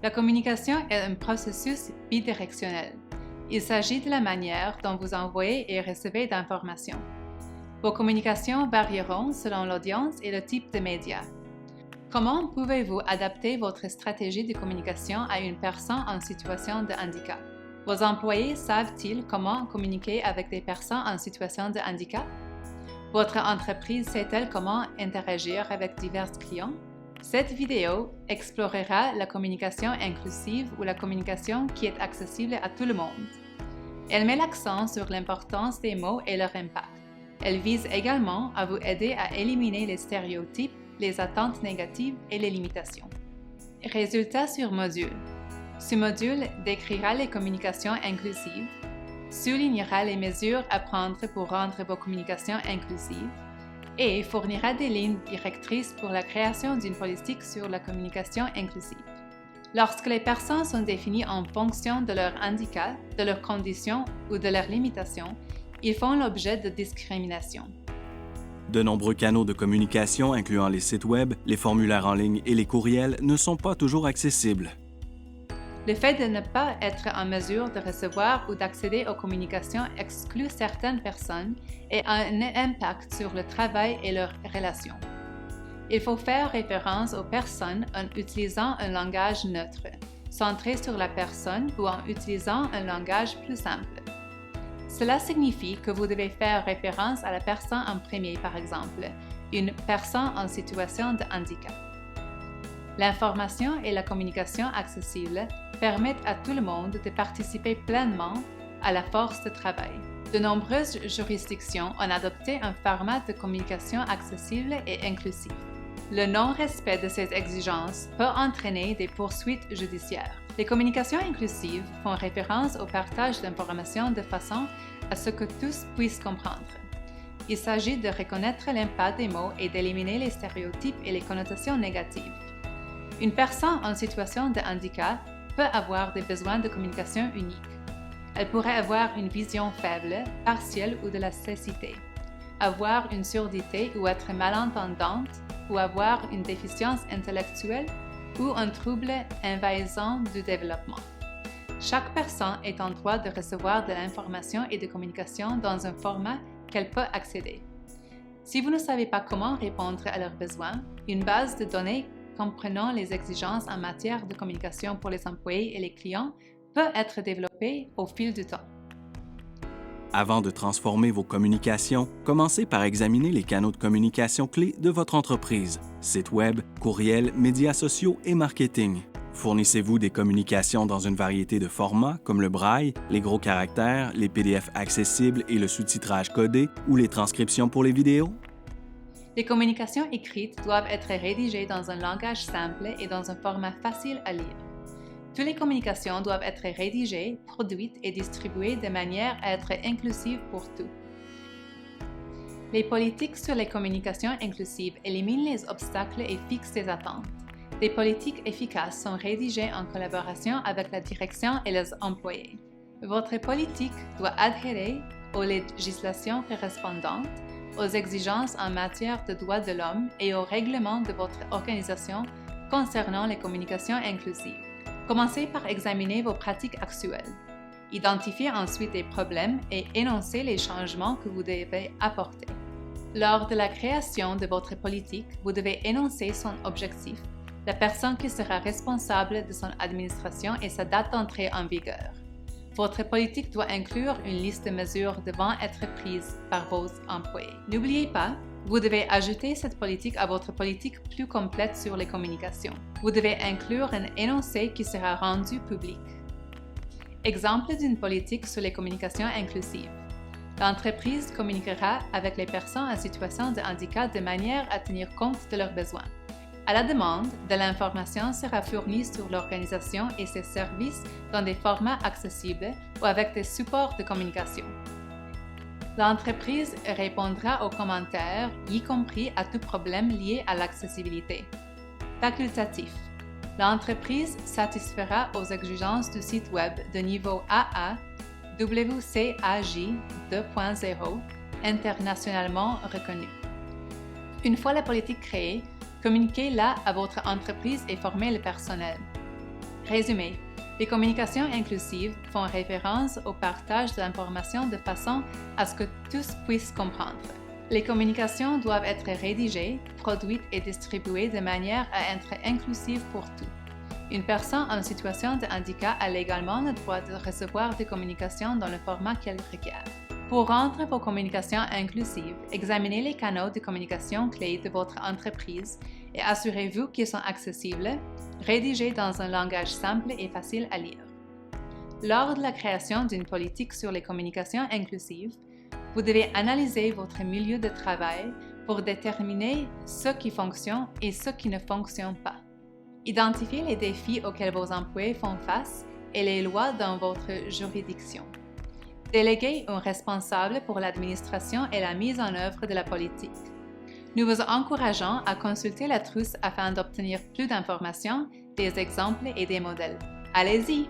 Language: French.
La communication est un processus bidirectionnel. Il s'agit de la manière dont vous envoyez et recevez d'informations. Vos communications varieront selon l'audience et le type de médias. Comment pouvez-vous adapter votre stratégie de communication à une personne en situation de handicap? Vos employés savent-ils comment communiquer avec des personnes en situation de handicap? Votre entreprise sait-elle comment interagir avec divers clients? Cette vidéo explorera la communication inclusive ou la communication qui est accessible à tout le monde. Elle met l'accent sur l'importance des mots et leur impact. Elle vise également à vous aider à éliminer les stéréotypes, les attentes négatives et les limitations. Résultats sur module. Ce module décrira les communications inclusives, soulignera les mesures à prendre pour rendre vos communications inclusives et fournira des lignes directrices pour la création d'une politique sur la communication inclusive. Lorsque les personnes sont définies en fonction de leur handicap, de leurs conditions ou de leurs limitations, ils font l'objet de discrimination. De nombreux canaux de communication, incluant les sites Web, les formulaires en ligne et les courriels, ne sont pas toujours accessibles. Le fait de ne pas être en mesure de recevoir ou d'accéder aux communications exclut certaines personnes et a un impact sur le travail et leurs relations. Il faut faire référence aux personnes en utilisant un langage neutre, centré sur la personne ou en utilisant un langage plus simple. Cela signifie que vous devez faire référence à la personne en premier, par exemple, une personne en situation de handicap. L'information et la communication accessible permettent à tout le monde de participer pleinement à la force de travail. De nombreuses juridictions ont adopté un format de communication accessible et inclusif. Le non-respect de ces exigences peut entraîner des poursuites judiciaires. Les communications inclusives font référence au partage d'informations de façon à ce que tous puissent comprendre. Il s'agit de reconnaître l'impact des mots et d'éliminer les stéréotypes et les connotations négatives. Une personne en situation de handicap peut avoir des besoins de communication uniques. Elle pourrait avoir une vision faible, partielle ou de la cécité, avoir une surdité ou être malentendante, ou avoir une déficience intellectuelle ou un trouble envahissant du développement. Chaque personne est en droit de recevoir de l'information et de communication dans un format qu'elle peut accéder. Si vous ne savez pas comment répondre à leurs besoins, une base de données comprenant les exigences en matière de communication pour les employés et les clients peut être développée au fil du temps. Avant de transformer vos communications, commencez par examiner les canaux de communication clés de votre entreprise: site Web, courriel, médias sociaux et marketing. Fournissez-vous des communications dans une variété de formats comme le braille, les gros caractères, les PDF accessibles et le sous-titrage codé ou les transcriptions pour les vidéos? Les communications écrites doivent être rédigées dans un langage simple et dans un format facile à lire. Toutes les communications doivent être rédigées, produites et distribuées de manière à être inclusives pour tous. Les politiques sur les communications inclusives éliminent les obstacles et fixent des attentes. Des politiques efficaces sont rédigées en collaboration avec la direction et les employés. Votre politique doit adhérer aux législations correspondantes, aux exigences en matière de droits de l'homme et aux règlements de votre organisation concernant les communications inclusives. Commencez par examiner vos pratiques actuelles. Identifiez ensuite les problèmes et énoncez les changements que vous devez apporter. Lors de la création de votre politique, vous devez énoncer son objectif, la personne qui sera responsable de son administration et sa date d'entrée en vigueur. Votre politique doit inclure une liste de mesures devant être prises par vos employés. N'oubliez pas, vous devez ajouter cette politique à votre politique plus complète sur les communications. Vous devez inclure un énoncé qui sera rendu public. Exemple d'une politique sur les communications inclusives. L'entreprise communiquera avec les personnes en situation de handicap de manière à tenir compte de leurs besoins. À la demande, de l'information sera fournie sur l'organisation et ses services dans des formats accessibles ou avec des supports de communication. L'entreprise répondra aux commentaires, y compris à tout problème lié à l'accessibilité. Facultatif. L'entreprise satisfera aux exigences du site Web de niveau AA, WCAG 2.0, internationalement reconnu. Une fois la politique créée, communiquez-la à votre entreprise et formez le personnel. Résumé. Les communications inclusives font référence au partage de l'information de façon à ce que tous puissent comprendre. Les communications doivent être rédigées, produites et distribuées de manière à être inclusives pour tous. Une personne en situation de handicap a légalement le droit de recevoir des communications dans le format qu'elle requiert. Pour rendre vos communications inclusives, examinez les canaux de communication clés de votre entreprise et assurez-vous qu'ils sont accessibles, rédigés dans un langage simple et facile à lire. Lors de la création d'une politique sur les communications inclusives, vous devez analyser votre milieu de travail pour déterminer ce qui fonctionne et ce qui ne fonctionne pas. Identifiez les défis auxquels vos employés font face et les lois dans votre juridiction. Déléguez un responsable pour l'administration et la mise en œuvre de la politique. Nous vous encourageons à consulter la trousse afin d'obtenir plus d'informations, des exemples et des modèles. Allez-y!